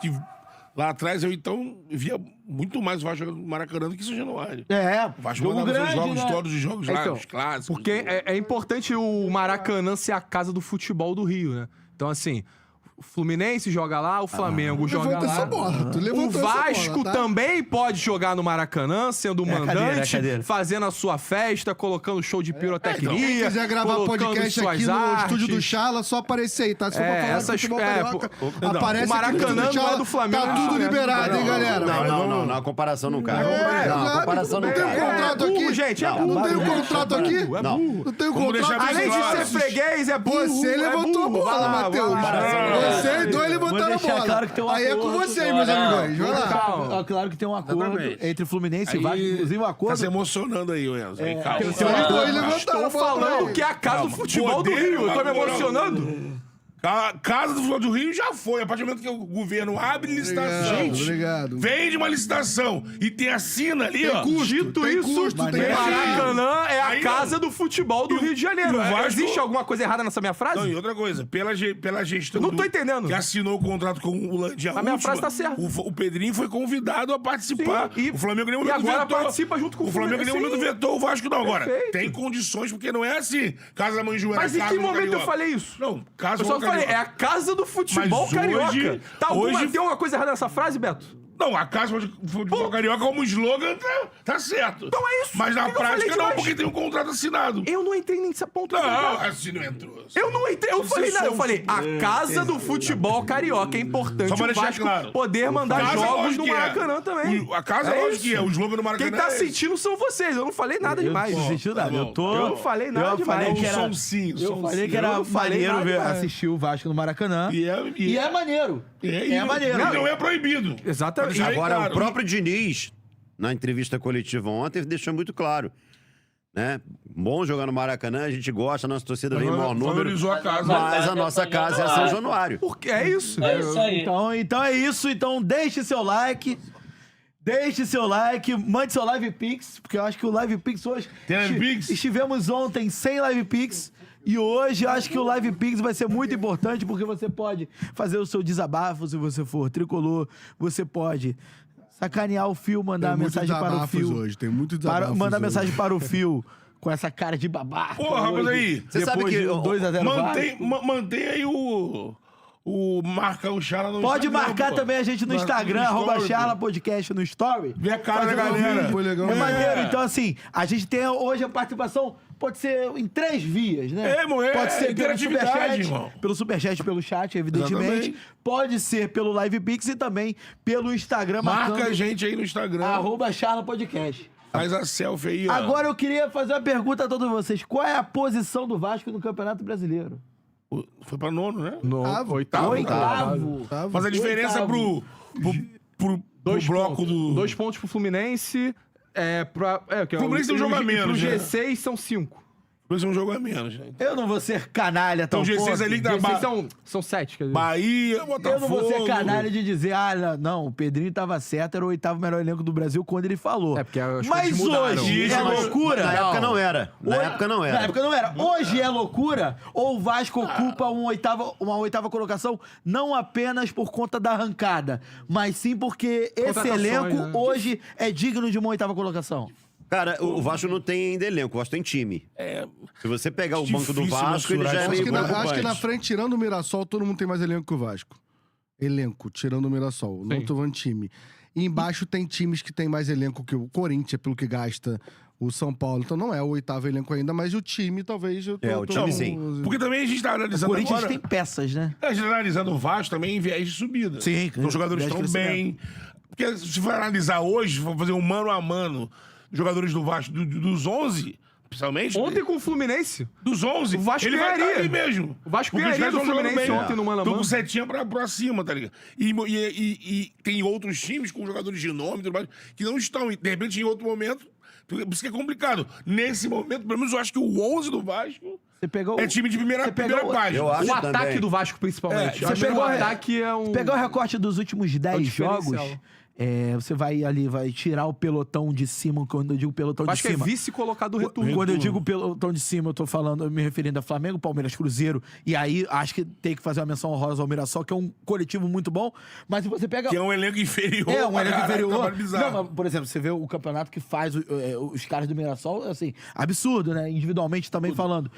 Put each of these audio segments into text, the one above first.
que lá atrás eu então via muito mais o Vasco jogando no Maracanã do que São Januário. É, O Vasco jogo mandava grande, os jogos, né? todos os jogos lá, Então, os clássicos. Porque é importante o Maracanã ser a casa do futebol do Rio, né? Então, assim, o Fluminense joga lá, o Flamengo joga Levanta lá. essa bola. Tu O levantou essa Vasco bola, tá? também pode jogar no Maracanã, sendo o mandante, cadeira. fazendo a sua festa, colocando show de pirotecnia. Quem quiser gravar colocando podcast suas aqui no artes. estúdio do Chala, só aparecer aí, tá? Se for pra falar essas- de futebol é, carioca, não, aparece o aqui no Maracanã estúdio do não é Chala, do Flamengo, tá não, tudo não é do liberado, hein, Flamengo. galera? Não, a comparação não cabe. É, Não, a claro, comparação não não tem um cabe. contrato burro, aqui. gente, Não tem um contrato aqui? É Não. burro. Não tem um Vamos contrato. deixar bem Além de claro. ser freguês, é burro. Você levantou a burro. bola, Vai lá, Matheus. vai lá. Você e dois levantaram a deixar bola. claro que tem um Aí é com acordo. vocês, meus amigos. Vai lá. Calma. Claro que tem um acordo Exatamente. entre Fluminense e Aí, Vasco, inclusive um Tá acordo. se emocionando aí, Enzo. Aí, calma. aquele Os dois levantaram Estou a bola. falando que é a casa do futebol do Poder, Rio. Eu tô me agora- emocionando. A Casa do Futebol do Rio já foi. A partir do momento que o governo abre licitação, Obrigado. vende uma licitação e tem assina ali, ó. custo, Dito tem isso, custo, tem Maracanã é a Aí casa não. do futebol do Rio de Janeiro. e o Vasco- Existe alguma coisa errada nessa minha frase? Não, e outra coisa, pela gestão Eu não tô entendendo. que assinou o contrato com o Landia. A minha frase tá certa. O Pedrinho foi convidado a participar. Sim, e- o Flamengo nem e agora vetou. participa junto com o O Flamengo nem Fluminense. vetou o Vasco, não. Agora, Perfeito. tem condições, porque não é assim. Casa da Manjuera, Mas em casa que do momento eu Carioca. falei isso? Não, casa Eu só do falei, Carioca. é a casa do futebol Mas carioca. hoje- Tem hoje- alguma coisa errada nessa frase, Beto? Não, a casa do futebol carioca como slogan tá certo. Então é isso. Mas na O que eu falei prática não, demais? porque tem um contrato assinado. Eu não entrei nesse ponto. Não, assim não entrou. Eu não entrei, eu falei nada. Eu falei, a casa do futebol carioca é importante Só pra o deixar Vasco claro. poder mandar Casa, jogos lógico no que é. Maracanã também. A casa, É lógico que isso. é. O slogan do Maracanã Quem tá é esse. sentindo são vocês. Eu não falei nada Eu demais. não senti nada. Eu tô. Eu não falei nada eu demais. falei que era, Sonsinho, eu falei que Eu era não falei maneiro nada demais. assistir o Vasco no Maracanã. E é maneiro. É maneiro. E não é proibido. Exatamente. Pra deixar Agora, claro. o próprio Diniz, na entrevista coletiva ontem, deixou muito claro. Né? Bom jogar no Maracanã, a gente gosta, a nossa torcida vem em maior número. Valorizou a casa. Mas a nossa casa é São Januário. Porque é isso. É isso aí. Então é isso. Então deixe seu like. Deixe seu like, mande seu Live Pix, porque eu acho que o Live Pix hoje... Tem Live Pix? Estivemos ontem sem Live Pix, e hoje eu acho que o Live Pix vai ser muito importante, porque você pode fazer o seu desabafo, se você for tricolor, você pode sacanear o Fio, mandar Tem muitos mensagem para o desabafos Fio. hoje, tem muitos desabafos Mandar hoje. mensagem para o Fio, com essa cara de babaca. Porra, mas aí, você sabe que o 2x0 Mantém aí o Marcão Chala no Pode Instagram, marcar pô. também a gente no Instagram, story, pô. @Charla Podcast no Story. Vê a cara da Fazendo um galera. vídeo. Foi legal. É maneiro. É. Então, assim, a gente tem hoje a participação, pode ser em 3 vias, né? É, irmão, Pode ser pelo interatividade, superchat, irmão. pelo superchat e pelo chat, evidentemente. Exatamente. Pode ser pelo Live Pix e também pelo Instagram, Marca marcando a gente aí no Instagram. @Charla Podcast. Faz a selfie aí, ó. Agora eu queria fazer uma pergunta a todos vocês. Qual é a posição do Vasco no Campeonato Brasileiro? Foi pra nono, né? Oitavo. Oitavo. Faz a diferença Oitavo. pro bloco do... 2 pontos pro Fluminense. Que Fluminense tem um jogo a menos, Pro né? G6 são 5. Depois um jogo a menos, né? Eu não vou ser canalha tão Então, G6 ali que dá G6 são 7, quer dizer. Bahia, Botafogo... Eu não vou ser canalha de dizer, não, o Pedrinho tava certo, era o 8º melhor elenco do Brasil quando ele falou. É, porque as Mas coisas mudaram. hoje Isso, é mas loucura. Na época não era. Na época não Na era. época não era. Hoje é loucura ou o Vasco ocupa uma oitava colocação não apenas por conta da arrancada, mas sim porque esse Contratações, elenco né? hoje é digno de uma oitava colocação. Cara, o Vasco não tem ainda elenco, o Vasco tem time. Se você pegar o banco do difícil Vasco, ele mensurar já é isso. meio Acho que, na preocupante. frente, tirando o Mirassol, todo mundo tem mais elenco que o Vasco. Elenco, tirando o Mirassol. Não tô falando time. E embaixo tem times que tem mais elenco que o Corinthians, pelo que gasta, o São Paulo. Então não é o 8º elenco ainda, mas o time talvez... o time sim. Porque também a gente tá O analisando Corinthians agora... tem peças, né? A gente tá analisando o Vasco também em viés de subida. Sim, Então os jogadores viés de estão bem. Porque se for analisar hoje, se for fazer um mano a mano, jogadores do Vasco, dos 11... Principalmente. Ontem com o Fluminense. Dos 11, O Vasco ele vai ganharia. estar ali mesmo. O Vasco Porque os ganharia caras do tão jogando Fluminense bem. ontem no mano a Tão mano. com setinha pra cima, tá ligado? E tem outros times com jogadores de nome e tudo mais, que não estão. De repente, em outro momento, por isso que é complicado. Nesse momento, pelo menos eu acho que o 11 do Vasco Você pegou é time de primeira pegou- página. Eu acho O ataque também. do Vasco, principalmente. É, Eu acho você que o pegou- ataque é um... Pegar o recorte dos últimos 10 diferencial. jogos, Você vai ali, vai tirar o pelotão de cima, quando eu digo pelotão Acho de que cima. é vice colocado do retorno. Quando eu digo pelotão de cima, eu tô falando, me referindo a Flamengo, Palmeiras, Cruzeiro. E aí, acho que tem que fazer uma menção honrosa ao Mirassol, que é um coletivo muito bom. Mas se você pega... Que é um elenco inferior. É, um elenco inferior. trabalho bizarro. Não, mas, por exemplo, você vê o campeonato que faz os caras do Mirassol, assim, absurdo, né? Individualmente também falando.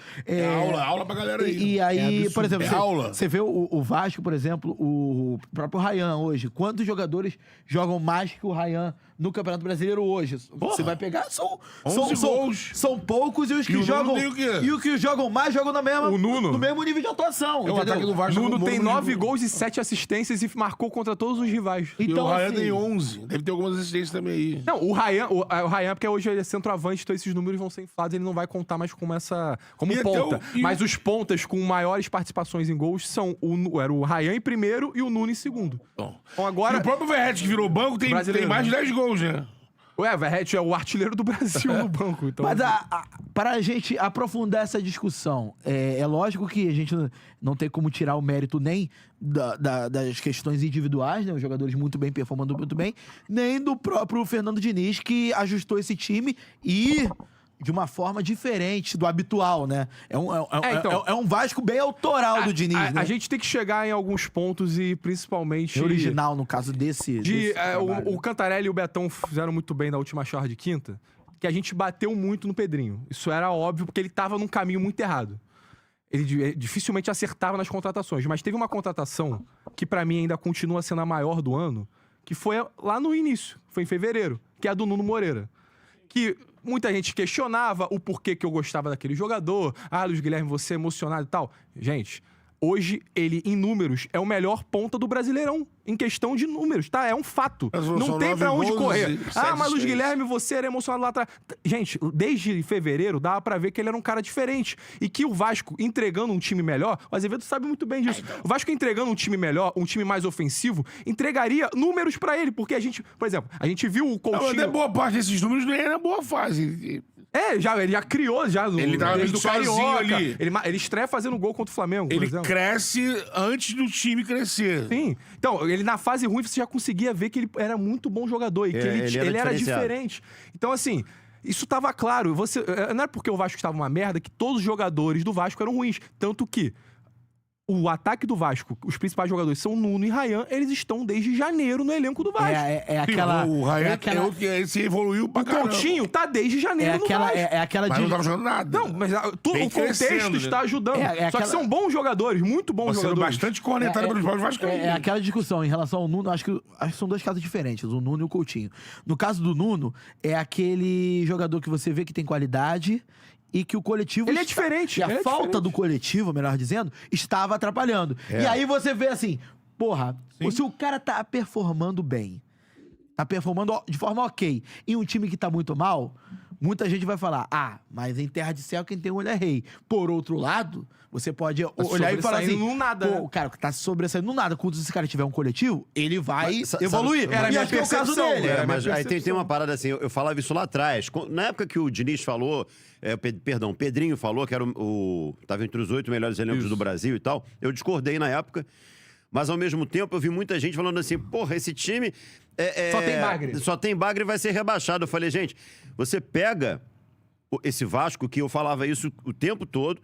Aula pra galera aí. E aí, por exemplo, É aula. você vê o Vasco, por exemplo, o próprio Ryan hoje. Quantos jogadores jogam mais que o Ryan no Campeonato Brasileiro hoje? Você vai pegar, são 11 gols. são poucos e os que E o Nuno jogam. tem o quê? E os que jogam mais jogam na mesma, O Nuno. no mesmo nível de atuação. É o entendeu? ataque do Vasco. Nuno com tem bom 9 nível. gols e 7 assistências e marcou contra todos os rivais. E Então, o Ryan assim, tem 11. Deve ter algumas assistências também aí. Não, o Ryan, porque hoje ele é centroavante, então esses números vão ser inflados, ele não vai contar mais como E até ponta. o- e Mas os pontas com maiores participações em gols era o Ryan em primeiro e o Nuno em segundo. Bom. Então agora... E o próprio Verratti que virou banco tem Brasileiro, mais de né? 10 gols, né? Ué, o Verratti é o artilheiro do Brasil no banco. Então... Mas para a gente aprofundar essa discussão, é lógico que a gente não tem como tirar o mérito nem das questões individuais, né? Os jogadores muito bem, performando muito bem, nem do próprio Fernando Diniz, que ajustou esse time e de uma forma diferente do habitual, né? É um Vasco bem autoral do Diniz, né? A gente tem que chegar em alguns pontos e principalmente... É original, no caso desse trabalho. O Cantarelli e o Betão fizeram muito bem na última charla de quinta, que a gente bateu muito no Pedrinho. Isso era óbvio, porque ele tava num caminho muito errado. Ele dificilmente acertava nas contratações, mas teve uma contratação que pra mim ainda continua sendo a maior do ano, que foi lá no início, foi em fevereiro, que é a do Nuno Moreira. Que muita gente questionava o porquê que eu gostava daquele jogador. Ah, Luiz Guilherme, você é emocionado e tal. Gente, hoje ele, em números, é o melhor ponta do Brasileirão. Em questão de números, tá? É um fato. Mas Não são tem 9 pra onde gols correr. e 7 Ah, mas Luiz assistências. Guilherme, você era emocionado lá atrás. Gente, desde fevereiro, dava pra ver que ele era um cara diferente. E que o Vasco, entregando um time melhor, o Azevedo sabe muito bem disso. O Vasco entregando um time melhor, um time mais ofensivo, entregaria números pra ele. Porque a gente, por exemplo, a gente viu o Não, Coutinho... até boa parte desses números nem era boa fase. Ele já criou, Ele tava desde meio o sozinho Carioca. ali. Ele estreia fazendo gol contra o Flamengo, por Ele exemplo. cresce antes do time crescer. Sim. Então, ele na fase ruim, você já conseguia ver que ele era muito bom jogador e que ele era ele era diferenciado. diferente. Então, assim, isso tava claro. Não é porque o Vasco estava uma merda que todos os jogadores do Vasco eram ruins. Tanto que o ataque do Vasco, os principais jogadores são Nuno e Ryan, eles estão desde janeiro no elenco do Vasco. É aquela... O Ryan é aquela, é o que se evoluiu pra O caramba. Coutinho tá desde janeiro no Vasco. é aquela Mas de... não tava jogando nada. Não, mas o Vem contexto crescendo, está né? ajudando. É Só que aquela- são bons jogadores, muito bons Tá sendo jogadores. bastante cornetado pelos próprios vascaínos. É aquela discussão em relação ao Nuno, acho que são dois casos diferentes, o Nuno e o Coutinho. No caso do Nuno, é aquele jogador que você vê que tem qualidade e que o coletivo... Ele é diferente, E a ele é falta diferente. do coletivo, melhor dizendo, estava atrapalhando. É. E aí você vê assim, porra, se o cara tá performando bem, tá performando de forma ok, em um time que tá muito mal, muita gente vai falar, mas em terra de céu quem tem olho é rei. Por outro lado, você pode olhar e falar assim, sobressaindo no nada, pô, né? o cara que tá sobressaindo no nada, quando esse cara tiver um coletivo, ele vai Mas, sabe- evoluir. era a E minha acho que é o caso percepção, dele. era a minha Mas aí tem percepção. uma parada assim, eu falava isso lá atrás. Na época que o Diniz falou, Pedrinho falou que era tava entre os 8 melhores elencos do Brasil e tal, eu discordei na época. Mas ao mesmo tempo eu vi muita gente falando assim, porra, esse time... Só tem bagre. Só tem bagre e vai ser rebaixado. Eu falei, gente, você pega esse Vasco, que eu falava isso o tempo todo,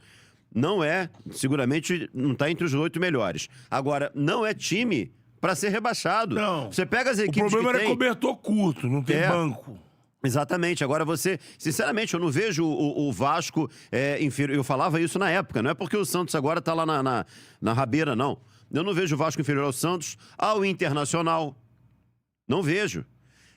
seguramente não tá entre os 8 melhores. Agora, não é time pra ser rebaixado. Não. Você pega as O equipes problema que era tem... cobertor curto, não tem É. banco. Exatamente. Agora você... Sinceramente, eu não vejo o Vasco inferior. Eu falava isso na época. Não é porque o Santos agora tá lá na rabeira, não. Eu não vejo o Vasco inferior ao Santos, ao Internacional. Não vejo.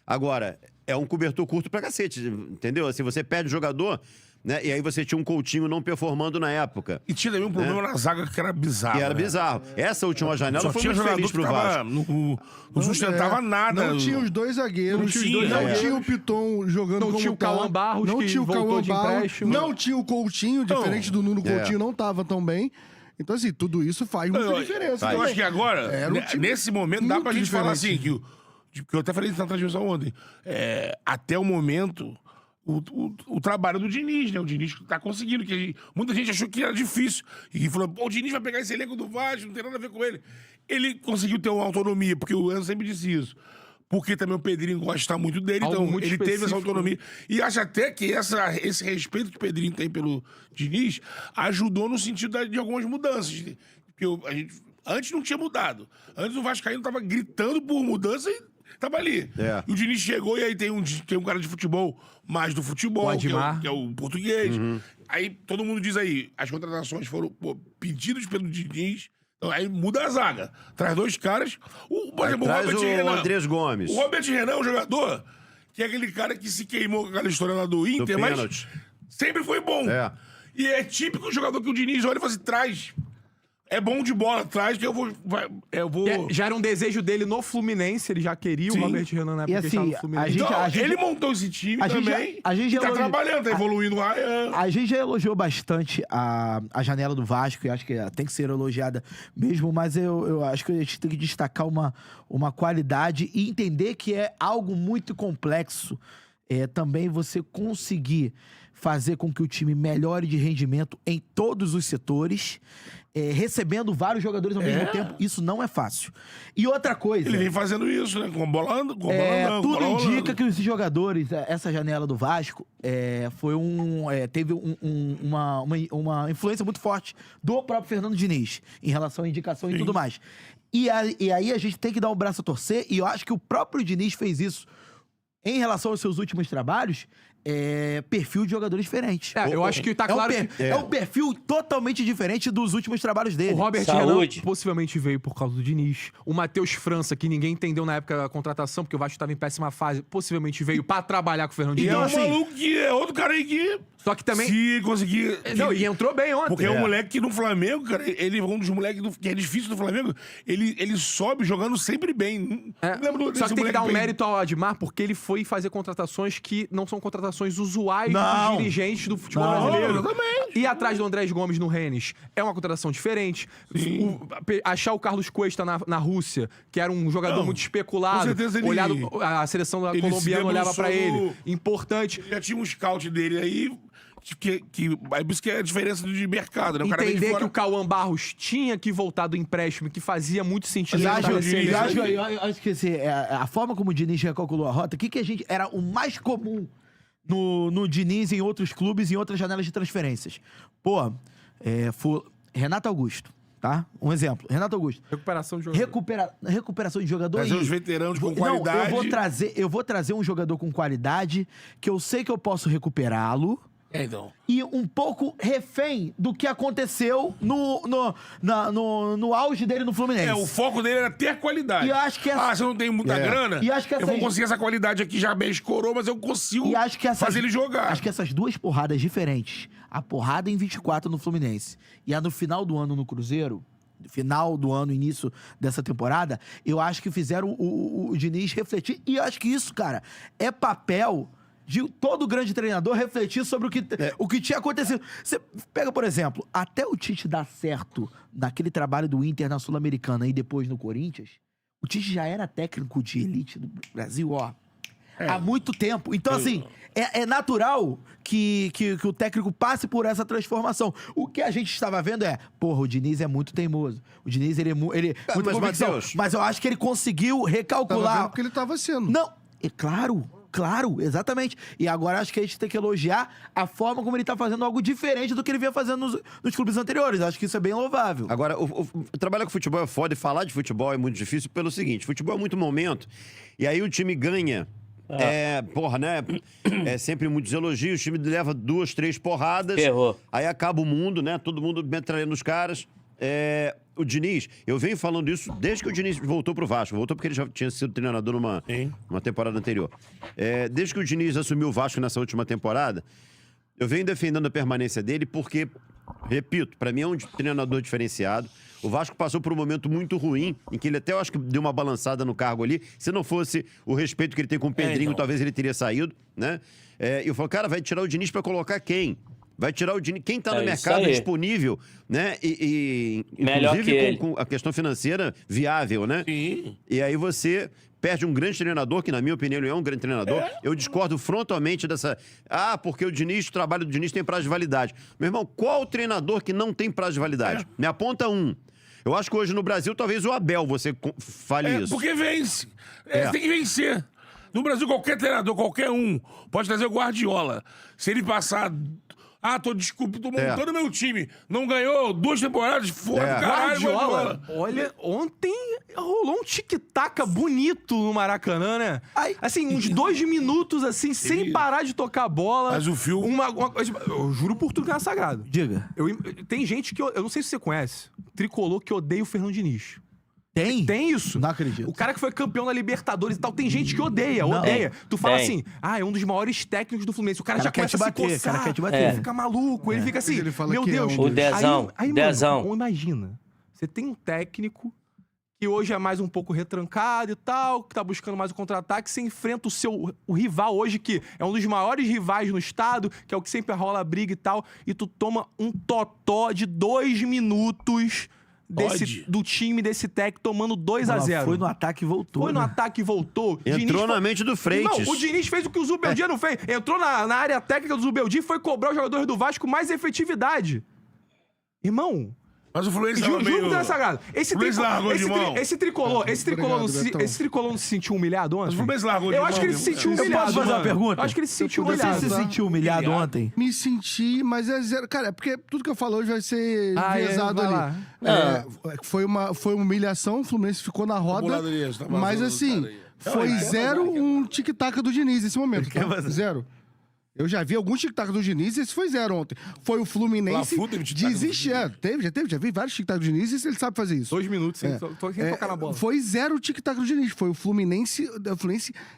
Agora, é um cobertor curto pra cacete, entendeu? Assim, você perde o jogador, né? E aí você tinha um Coutinho não performando na época. E tinha também um problema na zaga que era bizarro. E era né? bizarro. Essa última janela Só foi tinha muito jogador feliz que pro tava, Vasco. não sustentava nada. Não tinha os dois zagueiros. Não tinha os dois não zagueiros. tinha o Piton jogando Não como tinha o tá. Cauã Barros, Não que tinha o voltou Cauã de Barros. empréstimo. Não tinha o Coutinho, diferente do Nuno. O Coutinho não tava tão bem. Então, assim, tudo isso faz muita diferença. Eu também. acho que agora, Era um time nesse momento, dá muito pra gente falar assim, diferente. que eu até falei isso na transmissão ontem, até o momento, o trabalho do Diniz, né? O Diniz tá conseguindo, muita gente achou que era difícil, e falou, pô, o Diniz vai pegar esse elenco do Vasco, não tem nada a ver com ele. Ele conseguiu ter uma autonomia, porque o Enzo sempre disse isso. porque também o Pedrinho gosta muito dele, Algo então muito ele teve essa específico. autonomia. E acho até que esse respeito que o Pedrinho tem pelo Diniz ajudou no sentido de algumas mudanças. Porque antes não tinha mudado. Antes o Vascaíno tava gritando por mudança e tava ali. É. E o Diniz chegou e aí tem um cara de futebol, mais do futebol, O Admar. que é o português. Aí todo mundo diz aí, as contratações foram pedidas pelo Diniz. Então, aí muda a zaga. Traz 2 caras. Por exemplo, Traz Robert o Renan. Andrés Gomes. O Robert Renan é um jogador que é aquele cara que se queimou com aquela história lá do Inter, mas pênalti. sempre foi bom. É. E é típico jogador que o Diniz olha e fala assim, traz. É bom de bola, traz que eu vou... Já era um desejo dele no Fluminense, ele já queria Sim. o Robert Renan na época E que assim, ele estava no Fluminense. Então, a gente- ele montou esse time a gente também. já- a gente e tá elogia- trabalhando, tá evoluindo o Ryan. A gente já elogiou bastante a janela do Vasco, e acho que tem que ser elogiada mesmo, mas eu acho que a gente tem que destacar uma qualidade e entender que é algo muito complexo também você conseguir fazer com que o time melhore de rendimento em todos os setores, recebendo vários jogadores ao mesmo tempo. Isso não é fácil. E outra coisa... Ele vem fazendo isso, né? Com a bola andando, com a bola andando, com a tudo bola indica rolando. que esses jogadores, essa janela do Vasco, teve uma influência muito forte do próprio Fernando Diniz em relação à indicação e tudo mais. E aí a gente tem que dar um braço a torcer, e eu acho que o próprio Diniz fez isso em relação aos seus últimos trabalhos, perfil de jogadores diferentes. Eu acho que tá claro que... É um perfil totalmente diferente dos últimos trabalhos dele. O Robert Saúde. Renan possivelmente veio por causa do Diniz. O Matheus França, que ninguém entendeu na época da contratação, porque o Vasco estava em péssima fase, possivelmente veio pra trabalhar com o Fernando E Diniz. é um assim- maluco que é outro cara aí que... Só que também... Se conseguir... Não, e entrou bem ontem. Porque é um moleque que no Flamengo, cara, ele é um dos moleques que é difícil do Flamengo, ele sobe jogando sempre bem. Lembro Só desse que tem que moleque dar um bem- mérito ao Admar, porque ele foi fazer contratações que não são contratações usuais Não. dos dirigentes do futebol Não, brasileiro. exatamente. E atrás do Andrés Gomes no Rennes é uma contratação diferente. Achar o Carlos Cuesta na Rússia, que era um jogador Não, muito especulado, com certeza ele- a seleção ele se colombiana olhava pra debruçou ele. no- Importante. Já tinha um scout dele aí, é por isso que é a diferença de mercado, né? O cara vem de Entender fora- que o Cauã Barros tinha que voltar do empréstimo, que fazia muito sentido. Eu ele acho, estar nesse Diniz, elenco. eu acho que a forma como o Diniz recalculou a rota, o que a gente era o mais comum no Diniz em outros clubes, em outras janelas de transferências. Pô, foi Renato Augusto, tá? Um exemplo. Renato Augusto. Recuperação de jogador. Recuperação de jogador. Trazer e- uns veteranos com Não, qualidade. eu vou trazer um jogador com qualidade que eu sei que eu posso recuperá-lo. Então. E um pouco refém do que aconteceu no auge dele no Fluminense. O foco dele era ter qualidade. E eu acho que essa- você não tem muita grana? E acho que eu vou essas- conseguir essa qualidade aqui já bem escorou, mas eu consigo E acho que fazer ele jogar. Acho que essas duas porradas diferentes, a porrada em 24 no Fluminense e a no final do ano no Cruzeiro, final do ano, início dessa temporada, eu acho que fizeram o Diniz refletir. E eu acho que isso, cara, é papel de todo grande treinador refletir sobre o que tinha acontecido. Você pega, por exemplo, até o Tite dar certo naquele trabalho do Inter na Sul-Americana e depois no Corinthians, o Tite já era técnico de elite do Brasil, ó. Há muito tempo. Então, assim, é natural que o técnico passe por essa transformação. O que a gente estava vendo porra, o Diniz é muito teimoso. O Diniz, ele é muito mas, convicção. Matheus- Mas eu acho que ele conseguiu Tava vendo recalcular. o que ele tava sendo. Não, é claro, exatamente. E agora acho que a gente tem que elogiar a forma como ele tá fazendo algo diferente do que ele vinha fazendo nos clubes anteriores. Acho que isso é bem louvável. Agora, trabalhar com futebol é foda e falar de futebol é muito difícil pelo seguinte: futebol é muito momento, e aí o time ganha. É sempre muitos elogios, o time leva 2, 3 porradas. Ferrou. Aí acaba o mundo, né? Todo mundo metralhando os caras. O Diniz, eu venho falando isso desde que o Diniz voltou pro Vasco. Voltou porque ele já tinha sido treinador numa temporada anterior. Desde que o Diniz assumiu o Vasco nessa última temporada, eu venho defendendo a permanência dele porque, repito, pra mim é um treinador diferenciado. O Vasco passou por um momento muito ruim, em que ele até, eu acho que deu uma balançada no cargo ali. Se não fosse o respeito que ele tem com o Pedrinho, então. talvez ele teria saído, né? E eu falo, cara, vai tirar o Diniz pra colocar quem? Vai tirar o Diniz. Quem tá no isso mercado aí. disponível, né? Melhor Inclusive que ele. com a questão financeira viável, né? Sim. E aí você perde um grande treinador, que na minha opinião ele é um grande treinador. Eu discordo frontalmente dessa... porque o trabalho do Diniz tem prazo de validade. Meu irmão, qual treinador que não tem prazo de validade? Me aponta um. Eu acho que hoje no Brasil, talvez o Abel, você fale isso. Porque vence. Tem que vencer. No Brasil, qualquer treinador, qualquer um, pode trazer o Guardiola. Se ele passar... tô montando meu time. Não ganhou 2 temporadas, foda, caralho, Guardiola, olha, ontem rolou um tic-tac bonito no Maracanã, né? Assim, uns 2 minutos, assim, sem parar de tocar a bola. Mas o Phil... Eu juro por tudo que é sagrado. Diga. Tem gente que... Eu não sei se você conhece. Tricolor que odeia o Fernando Diniz. Tem? Tem isso. Não acredito. O cara que foi campeão da Libertadores e tal, tem gente que odeia. Tu fala assim, é um dos maiores técnicos do Fluminense. O cara já quer começa te a se bater, coçar. cara quer te bater. Fica maluco, ele fica assim, Ele fala meu que é Deus. um O Dezão, Dezão. Mano, imagina, você tem um técnico que hoje é mais um pouco retrancado e tal, que tá buscando mais o contra-ataque, você enfrenta o rival hoje, que é um dos maiores rivais no estado, que é o que sempre rola a briga e tal, e tu toma um totó de 2 minutos... do time desse técnico tomando 2-0. Foi no ataque e voltou. Foi no ataque e voltou. Entrou na mente do Freitas. Não, o Diniz fez o que o Zubeldia não fez. Entrou na área técnica do Zubeldia e foi cobrar os jogadores do Vasco com mais efetividade. Irmão... Mas o Fluminense Juro tava que meio... não é sagrado. Esse tricolor não se sentiu humilhado ontem? Mas o Fluminense largou de Eu acho que ele se sentiu Eu humilhado. posso fazer uma mano. pergunta? Eu acho que ele se sentiu Você humilhado. se sentiu humilhado ontem? Me senti, mas é zero. Cara, é porque tudo que eu falo hoje vai ser pesado vai ali. lá. Foi uma humilhação, o Fluminense ficou na roda. Acumuladoria, tá Mas vazando, assim, cara aí. foi zero um tic-tac do Diniz nesse momento. Tá? Zero. Eu já vi alguns tic-tac do Diniz e esse foi zero ontem. Foi o Fluminense Fla-Flu teve tic-tac do desistir. Já vi vários tic-tac do Diniz e ele sabe fazer isso. 2 minutos sem tocar na bola. Foi zero tic-tac do Diniz. Foi o Fluminense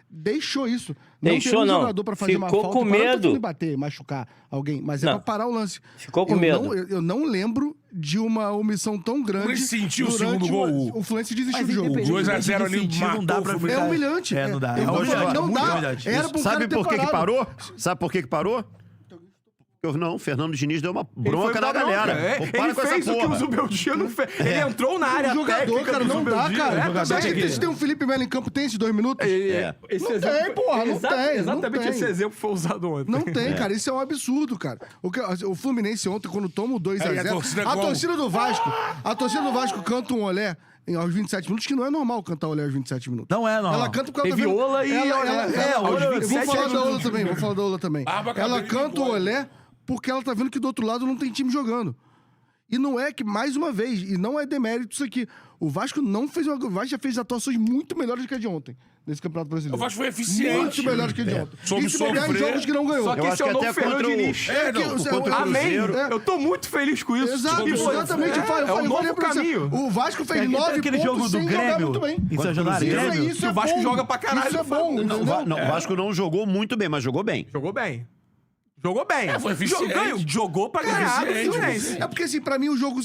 deixou isso. Deixou, não tem um não. jogador pra fazer uma Ficou falta. com Não tô medo. falando bater, machucar alguém, mas é Não. pra parar o lance. Ficou com medo. Eu não lembro de uma omissão tão grande. Fluminense sentiu o durante segundo gol. O Fluminense desistiu Mas do jogo. independente 2-0 ali, de sentir, matou não dá o pra Fluminense. ficar... É humilhante. É, não dá. Eu vou humilhante, falar, não muito dá. humilhante. Era pro Sabe cara ter por que parado. parou? Sabe por que parou? Não, o Fernando Diniz deu uma Ele bronca foi na pra galera. bronca. Pô, para Ele com essa fez o que o porra. Zubeldia não fez. Ele entrou na área O jogador, técnica cara, do não dá, Zubeldia. cara. Jogador Você que- se tem um Felipe Melo em campo, tem esses 2 minutos? Esse Não exemplo- tem, porra, não tem, Exatamente não esse tem. exemplo foi usado ontem. Não tem, cara. Isso é um absurdo, cara. O Fluminense ontem, quando toma o 2-0, É, e a torcida a gol. torcida do Vasco canta um olé aos 27 minutos, que não é normal cantar olé aos 27 minutos. Não é normal. Ela canta porque ela Teve tá vendo... Ola e olé. aos Olé, eu vou 27 falar da Ola minutos. também, vou falar da Ola também. Barba, Ela cabelo e canta o bigode. olé porque ela tá vendo que do outro lado não tem time jogando. E não é que, mais uma vez, e não é demérito isso aqui, o Vasco não fez o Vasco já fez atuações muito melhores do que a de ontem, nesse Campeonato Brasileiro. O Vasco foi eficiente. Muito melhores que a de ontem. Soube E se bobear em sofrer. jogos que não ganhou. Só que Eu esse acho é o que novo até Fernando contra o- Diniz. É, não, contra o Amém. Cruzeiro. Eu tô muito feliz com isso. Exato, E, pô, exatamente. é o Eu novo lembro pra você, caminho. O Vasco fez 9 aquele jogo pontos do sem jogar Grêmio muito bem. em São Januário? Cruzeiro. Grêmio? Isso Que é o Vasco bom. joga pra caralho. Isso é bom, Não, entendeu? o Vasco não jogou muito bem, mas jogou bem. Jogou bem. Jogou bem. Foi eficiente. Jogou pra ganhar do Eficiente, Fluminense. É porque, assim, pra mim o jogo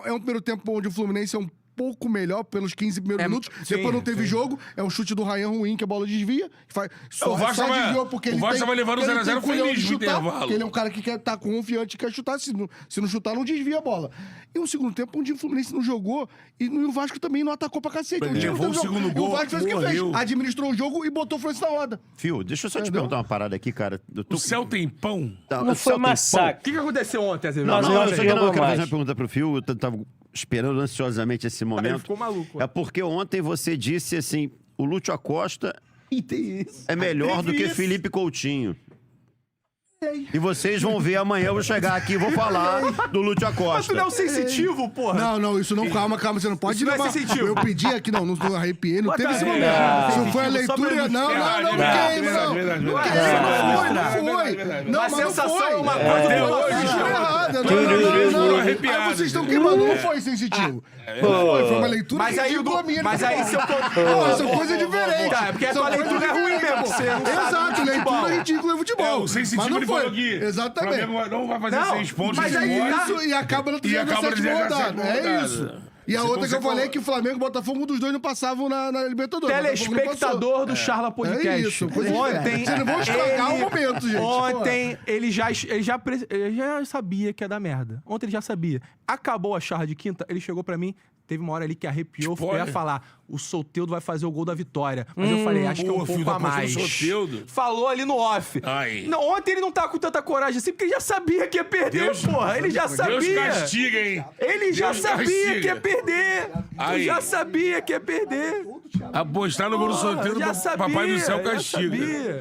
é um primeiro tempo onde o Fluminense é um pouco melhor pelos 15 primeiros minutos. sim, Depois não teve jogo. É um chute do Ryan ruim que a bola desvia. Que faz, O Vasco só tava- desviou porque o ele Vasco tem, tava levando ele 0 a 0 tem culhão feliz de no chutar, intervalo. porque ele é um cara que tá confiante e quer chutar. Se não chutar, não desvia a bola. E um segundo tempo onde o Fluminense não jogou e o Vasco também não atacou pra cacete. Ele O time levou não o teve jogo. segundo E o gol, Vasco fez o que morreu. fez. Administrou o jogo e botou o Fluminense na roda. Fio, deixa eu só te perguntar uma parada aqui, cara. O céu tem pão. Tá, Não o foi céu tem um massacre. O que aconteceu ontem, Azevedo? Nós Não, não eu só quero jogou fazer mais. uma pergunta pro Fio. Eu tava esperando ansiosamente esse Ele momento. ficou maluco. É porque ontem você disse assim: o Lúcio Acosta E tem isso. é melhor do que isso. Felipe Coutinho. E vocês vão ver amanhã, eu vou chegar aqui e vou falar do Lúcio Mas tu Acosta. não é um sensitivo, porra. Não, isso não. Calma, você não pode Isso não é levar. sensitivo. Eu pedi aqui, não arrepiei, não teve esse tá, momento. é, Se não foi a sensitivo, só pra leitura. Não ilustrar. queime, Verdade, não. verdade, Não verdade. queime, Verdade, não foi. verdade. Não, A mas não sensação foi. é uma coisa, Até eu hoje, acho cara. errada. Tô Aí arrepiado. vocês estão queimando, não foi sensitivo. Foi uma leitura Mas aí, ridícula minha. mas aí se eu... Não, são coisas diferentes. Tá, é porque a São tua coisas leitura é ruim diferentes, mesmo, pô. você não sabe Exato, de leitura futebol. ridícula de futebol. O sensitivo Mas não ele foi. falou aqui. Exatamente. Flamengo não vai fazer Não, 6 pontos. mas de aí bola. tá. Isso, e acaba na E acaba 37ª na rodada. 37ª É rodada. isso. E a Você outra que eu consegue falei falar. que o Flamengo e o Botafogo, um dos dois não passavam na Libertadores. Telespectador do Charla Podcast. É isso, coisa Ontem, Vocês não vão estragar o momento, gente. Ontem ele já sabia que ia dar merda. Ontem ele já sabia. Acabou a charla de quinta, ele chegou pra mim teve uma hora ali que arrepiou, eu Spoiler. ia falar, o Soteldo vai fazer o gol da vitória. Mas eu falei, acho que é um Pô, filho pouco da a puta, mais. no Soteldo. Falou ali no off. Ai. Não, ontem ele não tava com tanta coragem assim, porque ele já sabia que ia perder, Deus- porra. Ele já Deus sabia. castiga, hein? Ele já Deus sabia castiga. que ia perder. Aí. Já sabia que ia perder. Apostar no gol do Porra, Soteldo, já sabia, papai do céu já castiga. sabia.